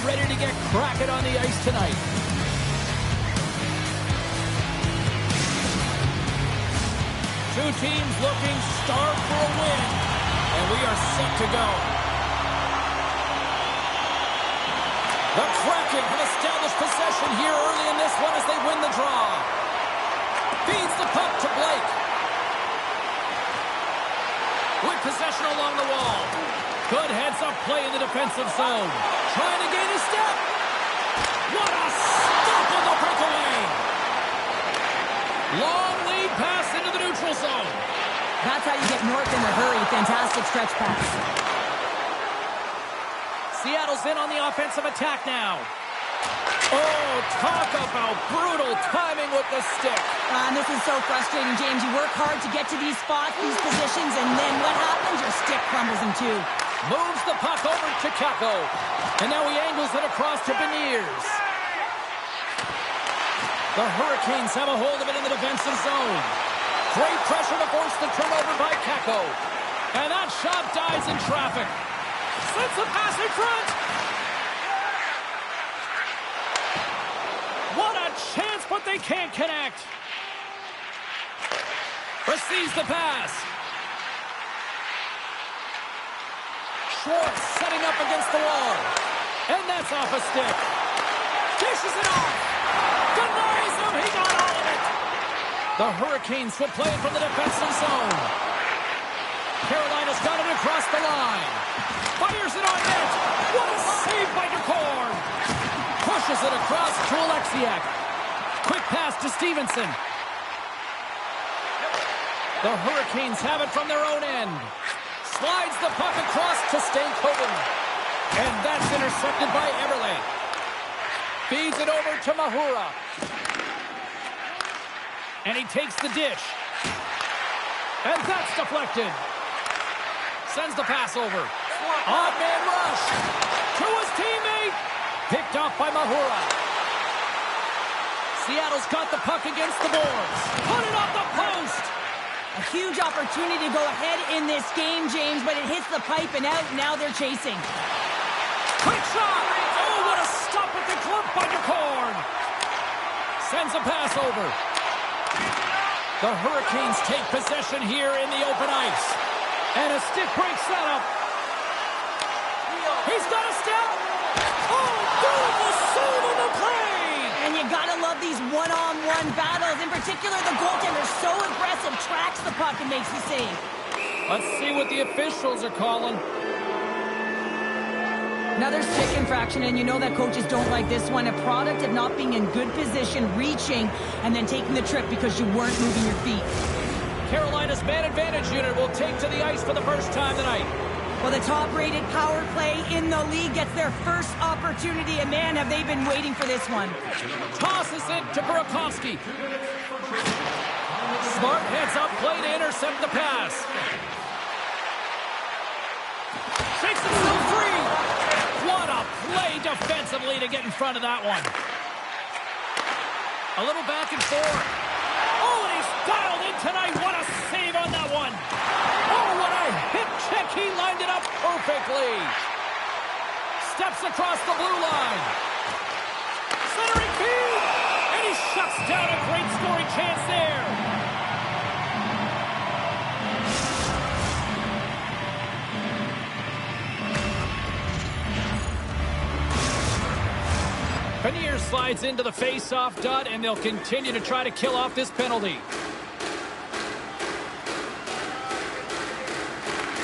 ready to get cracking on the ice tonight. Two teams looking starved for a win, and we are set to go. The Kraken have established possession here early in this one as they win the draw. Feeds the puck to Blake. With possession along the wall. Good heads-up play in the defensive zone. Trying to gain a step. What a stop on the breakaway. Long lead pass into the neutral zone. That's how you get north in a hurry. Fantastic stretch pass. Seattle's in on the offensive attack now. Oh, talk about brutal timing with the stick. This is so frustrating, James. You work hard to get to these spots, these positions, and then what happens? Your stick crumbles in two. Moves the puck over to Kako. And now he angles it across to Beniers. The Hurricanes have a hold of it in the defensive zone. Great pressure to force the turnover by Kako. And that shot dies in traffic. Sends the pass in front. What a chance, but they can't connect. Receives the pass. Schwartz setting up against the wall. And that's off a stick. Dishes it off. Denies him. He got all of it. The Hurricanes will play it from the defensive zone. Carolina's got it across the line. Fires it on net. What a save by DeCorn. Pushes it across to Alexiak. Quick pass to Stevenson. The Hurricanes have it from their own end. Slides the puck across to Stankoven. And that's intercepted by Eberle. Feeds it over to Mahura. And he takes the dish. And that's deflected. Sends the pass over. Odd man rush. To his teammate. Picked off by Mahura. Seattle's got the puck against the boards. Put it off the post. A huge opportunity to go ahead in this game, James, but it hits the pipe and out. Now they're chasing. Quick shot. Oh, what a stop with the glove by DeCorn. Sends a pass over. The Hurricanes take possession here in the open ice. And a stick break setup. He's got a step. Oh, beautiful save on the play. And you gotta love these one-on-one battles. In particular, the goaltender so aggressive, tracks the puck and makes the save. Let's see what the officials are calling. Another stick infraction, and you know that coaches don't like this one. A product of not being in good position, reaching, and then taking the trip because you weren't moving your feet. Carolina's man advantage unit will take to the ice for the first time tonight. Well, the top-rated power play in the league gets their first opportunity, and man, have they been waiting for this one. Tosses it to Burakovsky. Smart heads-up play to intercept the pass. Shakes himself free. What a play defensively to get in front of that one. A little back and forth. Oh, and he's dialed in tonight. What a save on that one. Oh, what a hip check. He lined it up perfectly. Steps across the blue line. Centering feed. And he shuts down a great scoring chance there. Beniers slides into the face-off dot, and they'll continue to try to kill off this penalty.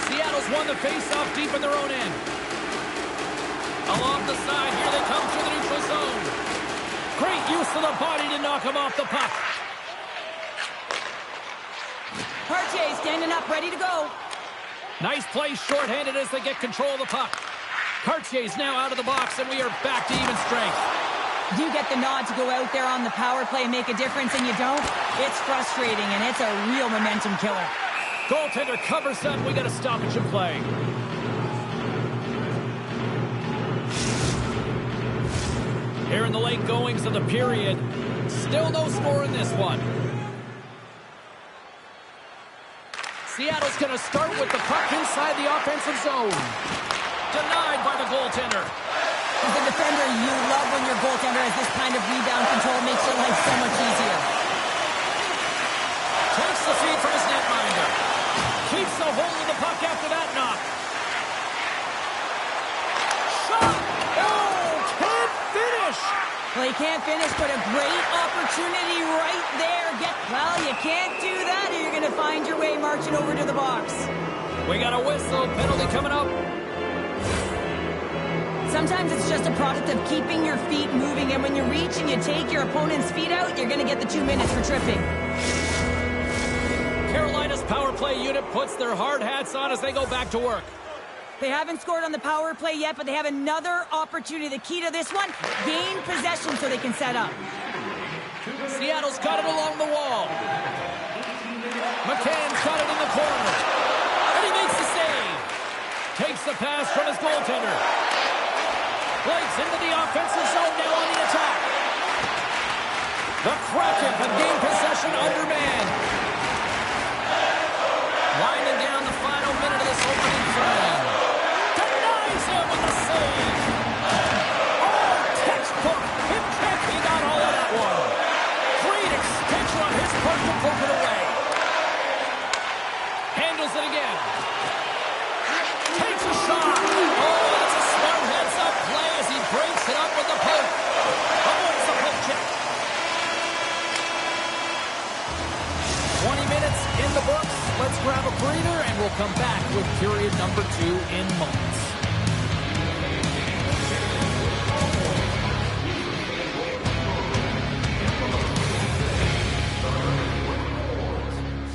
Seattle's won the face-off deep in their own end. Along the side, here they come through the neutral zone. Great use of the body to knock him off the puck. Cartier standing up, ready to go. Nice play shorthanded as they get control of the puck. Cartier's now out of the box, and we are back to even strength. You get the nod to go out there on the power play and make a difference, and you don't? It's frustrating, and it's a real momentum killer. Goaltender covers that. We got a stoppage in play. Here in the late goings of the period, still no score in this one. Seattle's going to start with the puck inside the offensive zone. Denied by the goaltender. The defender you love when your goaltender has this kind of rebound control. Makes your life so much easier. Takes the feed from his netminder. Keeps the hold of the puck after that knock. Shot! Oh, can't finish! Well, he can't finish, but a great opportunity right there. Well, you can't do that, or you're going to find your way marching over to the box. We got a whistle. Penalty coming up. Sometimes it's just a product of keeping your feet moving, and when you reach and you take your opponent's feet out, you're going to get the 2 minutes for tripping. Carolina's power play unit puts their hard hats on as they go back to work. They haven't scored on the power play yet, but they have another opportunity. The key to this one, gain possession so they can set up. Seattle's got it along the wall. McCann's got it in the corner. And he makes the save. Takes the pass from his goaltender. Blake's into the offensive zone now on the attack. The Kraken have gained possession under man. Winding down the final minute of this opening frame. Denies him with the save. Oh, textbook. Hip check. He got all of that one. Great extension on his part to poke it away. Handles it again. Takes a shot. Oh, that's a smart heads-up play as he breaks it up with the poke. Avoids the poke check. 20 minutes in the books. Let's grab a breather, and we'll come back with period number 2 in moments.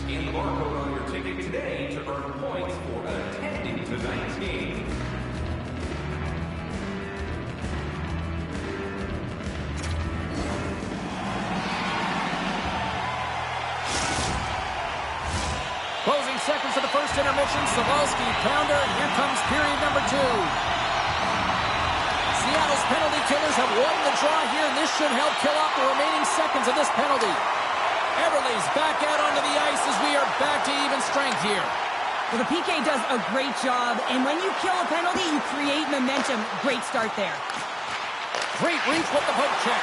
Scan the barcode on your ticket today to earn points for attending tonight's game. Closing seconds of the first intermission. Savalsky, pounder, and here comes period number 2. Seattle's penalty killers have won the draw here, and this should help kill off the remaining seconds of this penalty. Everly's back out onto the ice as we are back to even strength here. Well, the PK does a great job, and when you kill a penalty, you create momentum. Great start there. Great reach with the poke check.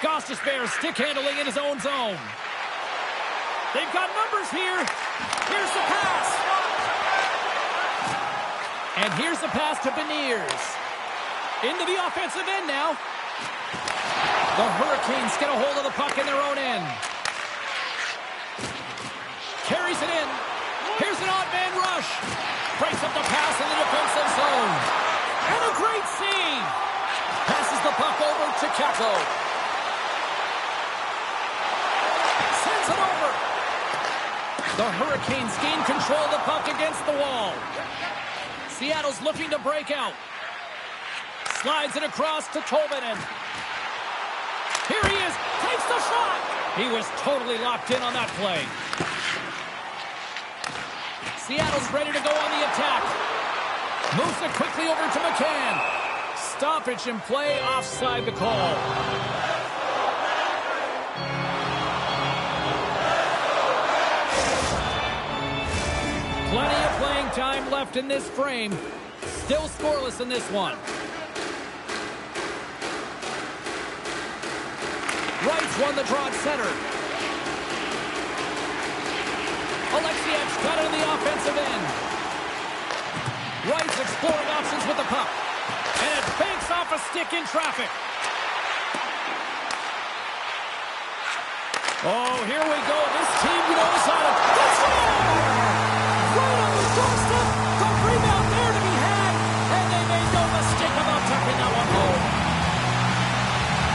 Gostis Bear stick handling in his own zone. They've got numbers here. Here's the pass. And here's the pass to Beniers. Into the offensive end now. The Hurricanes get a hold of the puck in their own end. Carries it in. Here's an odd man rush. Breaks up the pass in the defensive zone. And a great save. Passes the puck over to Kako. Sends it over. The Hurricanes gain control of the puck against the wall. Seattle's looking to break out. Slides it across to Tolvanen. Here he is. Takes the shot. He was totally locked in on that play. Seattle's ready to go on the attack. Moves it quickly over to McCann. Stoppage in play, offside the call. Plenty of playing time left in this frame. Still scoreless in this one. Wright's won the draw at center. Alexiev's got it in the offensive end. Wright's exploring options with the puck. And it banks off a stick in traffic. Oh, here we go. This team knows how to... That's it! Right on the doorstep. The rebound there to be had. And they made no mistake about tucking that one home.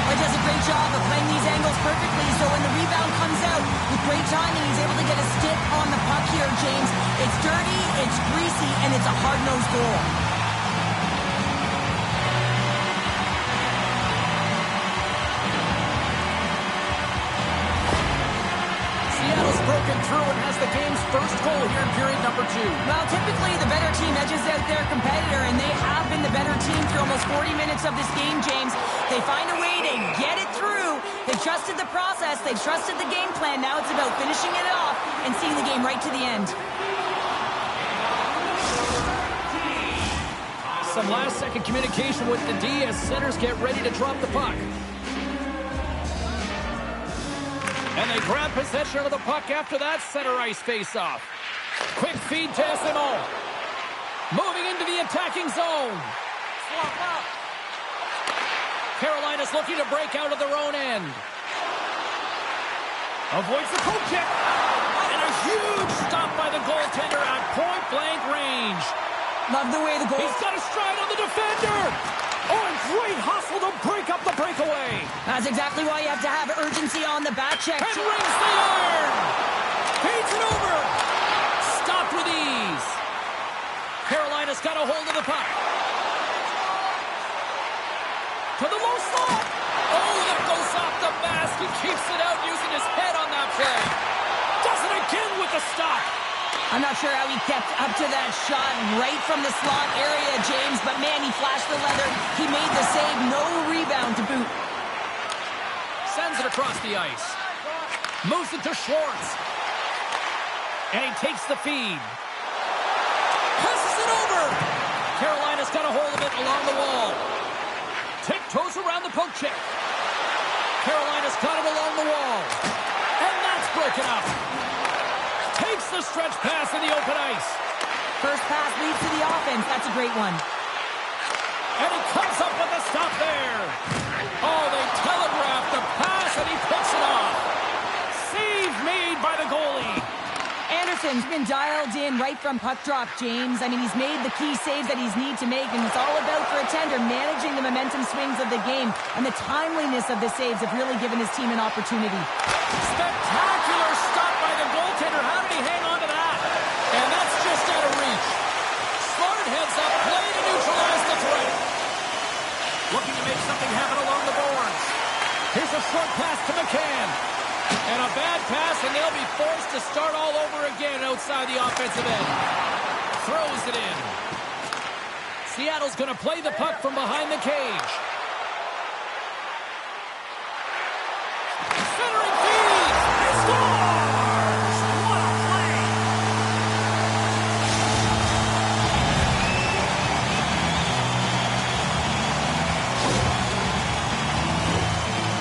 He does a great job of playing these angles perfectly, so when the rebound comes out, with great timing, he's able to get a stick on the puck here, James. It's dirty, it's greasy, and it's a hard-nosed goal. Seattle's broken through and has the game's first goal here in period number 2. Well, typically the better team edges out their competitor, and they have been the better team through almost 40 minutes of this game, James. They find a way to get it through. They trusted the process. They trusted the game plan. Now it's about finishing it off and seeing the game right to the end. Some last-second communication with the D as centers get ready to drop the puck. And they grab possession of the puck after that center ice face-off. Quick feed to SMO. Moving into the attacking zone. Swap up. Carolina's looking to break out of their own end. Avoids the poke check. And a huge stop by the goaltender at point-blank range. Love the way the goal... He's got a stride on the defender. Oh, and great hustle to break up the breakaway. That's exactly why you have to have urgency on the back check. And rings the iron. Feeds it over. Stopped with ease. Carolina's got a hold of the puck. To the low slot. Oh, that goes off the mask. He keeps it out using his head on that play. Does it again with the stop. I'm not sure how he kept up to that shot right from the slot area, James, but man, he flashed the leather. He made the save. No rebound to boot. Sends it across the ice. Moves it to Schwartz. And he takes the feed. Passes it over. Carolina's got a hold of it along the wall. Tiptoes around the poke check. Carolina's got it along the wall. And that's broken up. Takes the stretch pass in the open ice. First pass leads to the offense. That's a great one. And he comes up with a stop there. Oh, they telegraphed the pass, and he picks it off. Save made by the goalie. Anderson's been dialed in right from puck drop, James. I mean, he's made the key saves that he's need to make, and it's all about, for a tender, managing the momentum swings of the game, and the timeliness of the saves have really given his team an opportunity. Spectacular stop by the goaltender. How did he hang on to that? And that's just out of reach. Smart heads up, play to neutralize the threat. Looking to make something happen along the boards. Here's a short pass to McCann. And a bad pass, and they'll be forced to start all over again outside the offensive end. Throws it in. Seattle's going to play the puck from behind the cage. Centering feed. He scores! What a play!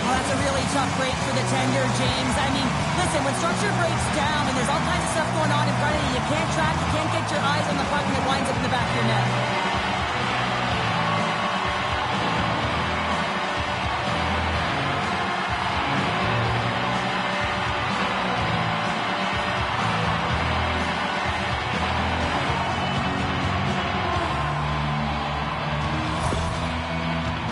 Well, that's a really tough break for the tender, James. I mean, listen, when structure breaks down and there's all kinds of stuff going on in front of you, you can't track, you can't get your eyes on the puck, and it winds up in the back of your net.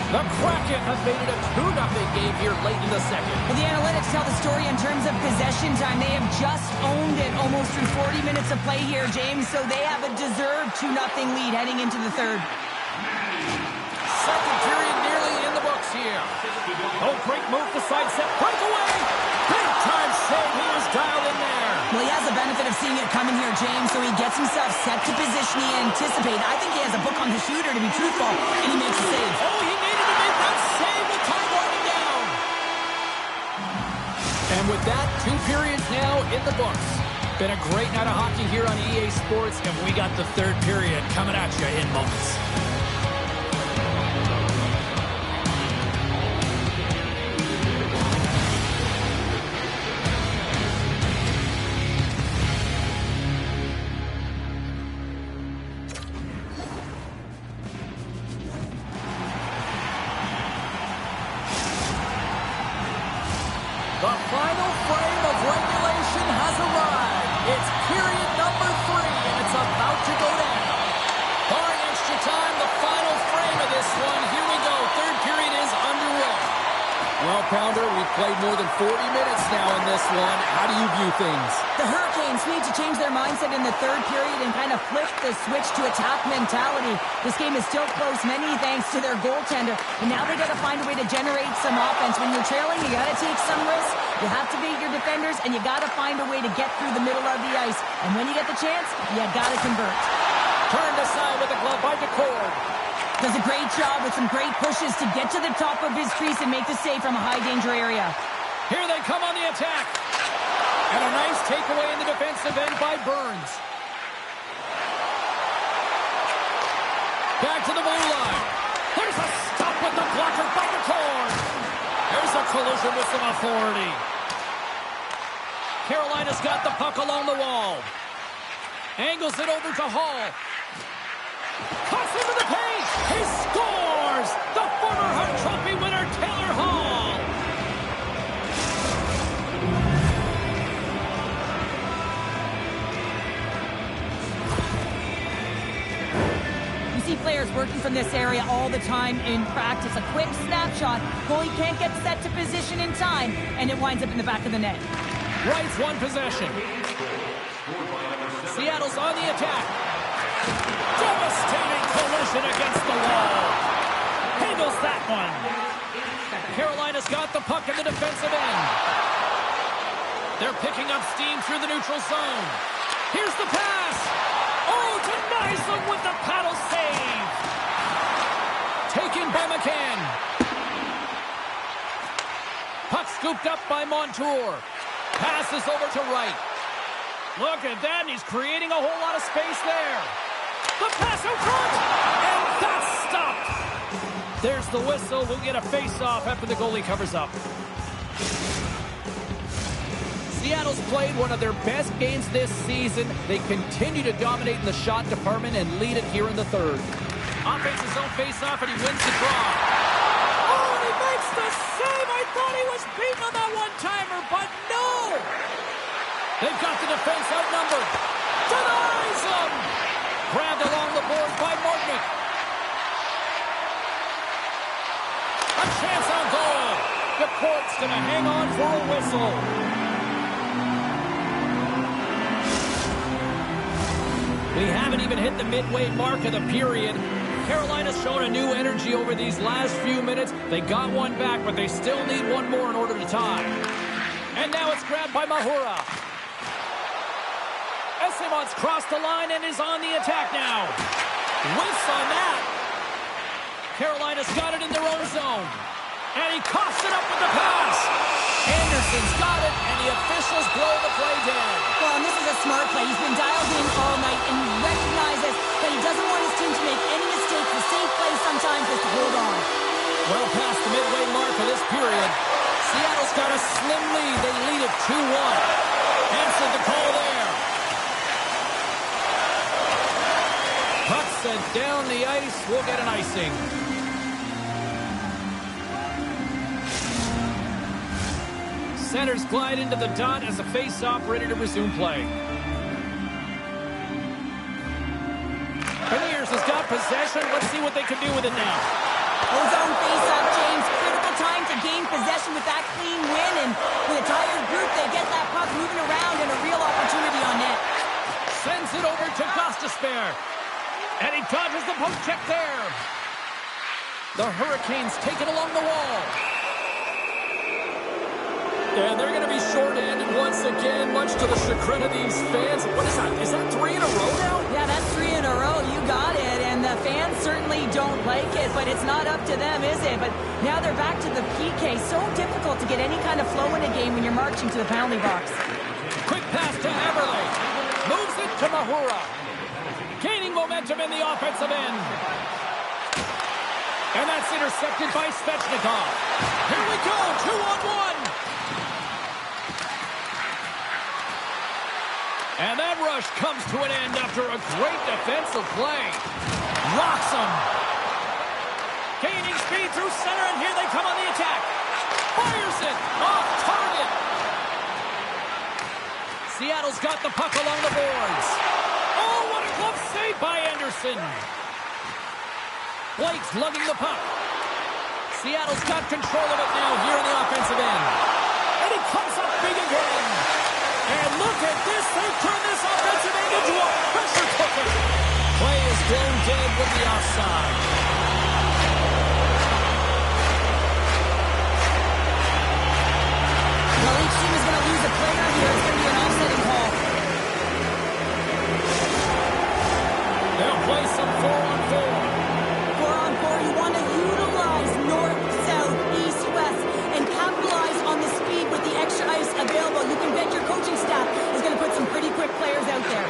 The Kraken have made it a 2-0 game here late in the second. Well, the analytics tell the story in terms of possession time. They have just owned it almost through 40 minutes of play here, James, so they have a deserved 2-0 lead heading into the third. Second period nearly in the books here. Oh, great move to sidestep. Breakaway! Big time save. He was dialed in there. Well, he has the benefit of seeing it coming here, James, so he gets himself set to position he anticipated. I think he has a book on the shooter, to be truthful, and he makes a save. Oh, he needed to make that save with time winding down. And with that, 2 periods now in the books. Been a great night of hockey here on EA Sports, and we got the third period coming at you in moments. The final frame of regulation has arrived. It's period number 3, and it's about to go down. Barring extra time, the final frame of this one. Here we go. Third period is underway. Well, Pounder, we've played more than 40 minutes now in this one. How do you view things? The Hurricanes need to change their mindset in the third period and kind of flip the switch to attack mentality. This game is still close, many thanks to their goaltender. And now they got to find a way to generate some offense. When you're trailing, you got to take some risks. You have to beat your defenders, and you got to find a way to get through the middle of the ice. And when you get the chance, you got to convert. Turned aside with a glove by DeCord. Does a great job with some great pushes to get to the top of his crease and make the save from a high-danger area. Here they come on the attack. And a nice takeaway in the defensive end by Burns. Back to the blue line. There's a stop with the blocker by the cord. There's a collision with some authority. Carolina's got the puck along the wall. Angles it over to Hall. Cuts into the paint. He scores! The former Hart Trophy winner, Taylor Hall. You see players working from this area all the time in practice. A quick snapshot. Goalie can't get set to position in time, and it winds up in the back of the net. Wright's one possession. Seattle's on the attack. Devastating collision against the wall. Handles that one. Carolina's got the puck in the defensive end. They're picking up steam through the neutral zone. Here's the pass. Oh, denies them with the paddle save. Taken by McCann. Puck scooped up by Montour. Passes over to Wright. Look at that, and he's creating a whole lot of space there. The pass out front, and that's stopped. There's the whistle. We'll get a face-off after the goalie covers up. Seattle's played one of their best games this season. They continue to dominate in the shot department and lead it here in the third. Offense his own face-off, and he wins the draw. Oh, and he makes the save. I thought he was beaten on that one-timer, but no. They've got the defense outnumbered. Denies him. Grabbed along the boards by Mortnick. A chance on goal. The court's going to hang on for a whistle. We haven't even hit the midway mark of the period. Carolina's shown a new energy over these last few minutes. They got one back, but they still need one more in order to tie. And now it's grabbed by Mahura. Simon's crossed the line and is on the attack now. Whiffs on that. Carolina's got it in their own zone. And he coughs it up with the pass. Anderson's got it, and the officials blow the play dead. Well, and this is a smart play. He's been dialed in all night, and he recognizes that he doesn't want his team to make any mistakes. The safe play sometimes is to hold on. Well past the midway mark of this period. Seattle's got a slim lead. They lead it 2-1. Answered the call there. Puck sent down the ice. We'll get an icing. Centers glide into the dot as a face-off ready to resume play. Beniers has got possession. Let's see what they can do with it now. Ozone face-off, James. Critical time to gain possession with that clean win. And with a tired group, they get that puck moving around and a real opportunity on net. Sends it over to Gostisbehere. And he dodges the poke check there. The Hurricanes take it along the wall. And they're going to be short-handed once again, much to the chagrin of these fans. What is that? Is that 3 in a row now? Yeah, that's 3 in a row. You got it. And the fans certainly don't like it, but it's not up to them, is it? But now they're back to the PK. So difficult to get any kind of flow in a game when you're marching to the penalty box. Quick pass to Eberle. Moves it to Mahura. Gaining momentum in the offensive end. And that's intercepted by Svechnikov. Here we go, 2-on-1. And that rush comes to an end after a great defensive play. Rocks him. Gaining speed through center, and here they come on the attack. Fires it off target. Seattle's got the puck along the boards. Oh, what a glove save by Anderson. Blake's lugging the puck. Seattle's got control of it now here in the offensive end. And he comes up big again. And look at this. They've turned this offensive end into a pressure cooker. Play is blown dead with the offside. Well, each team is going to lose a player here. It's going to be an offsetting call. They'll play some 4-on-4. 4-on-4, you want to utilize north, south, east, west, and capitalize on the speed with the extra ice available. You can bet your coaching staff is going to put some pretty quick players out there.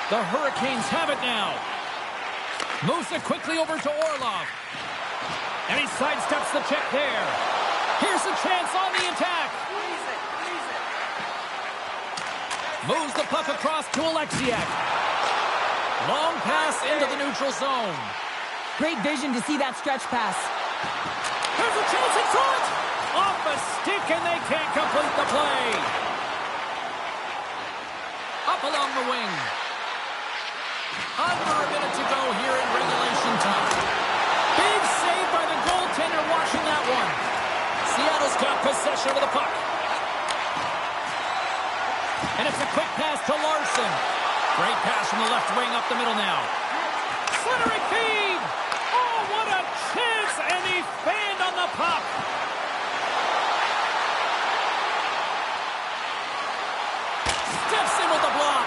The Hurricanes Hurricanes have it now. Moves it quickly over to Orlov. And he sidesteps the check there. Here's a chance on the attack. Moves the puck across to Alexiak. Long pass into the neutral zone. Great vision to see that stretch pass. There's a chance in front. Off a stick, and they can't complete the play. Up along the wing. Under a minute to go here in regulation time. Big save by the goaltender watching that one. Seattle's got possession of the puck. And it's a quick pass to Larson. Great pass from the left wing up the middle now. Centering feed. Oh, what a chance. And he fanned on the puck. Steps in with the block.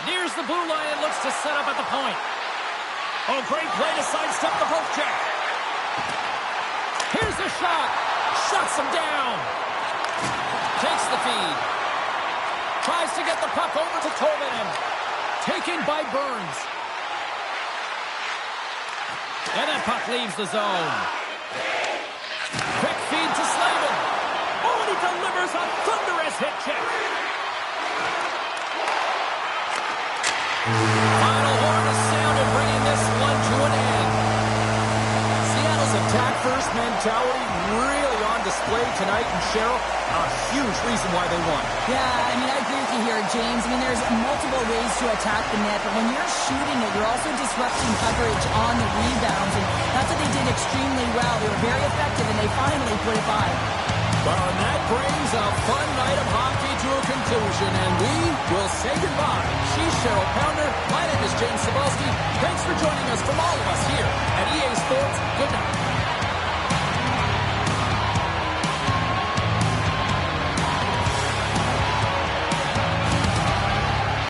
Nears the blue line and looks to set up at the point. Oh, great play to sidestep the poke check. Here's the shot. Shuts him down. Takes the feed. Tries to get the puck over to Tolvanen. Taken by Burns. And that puck leaves the zone. Quick feed to Slavin. Oh, and he delivers a thunderous hit check. Final horn is sounded, bringing this one to an end. Seattle's attack-first mentality really on display tonight, and Cheryl, a huge reason why they won. Yeah, I mean, I agree with you here, James. I mean, there's multiple ways to attack the net, but when you're shooting it, you're also disrupting coverage on the rebounds, and that's what they did extremely well. They were very effective, and they finally put it by. Well, and that brings a fun night of hockey to a conclusion, and we will say goodbye. She's Cheryl Pounder. My name is James Cebulski. Thanks for joining us.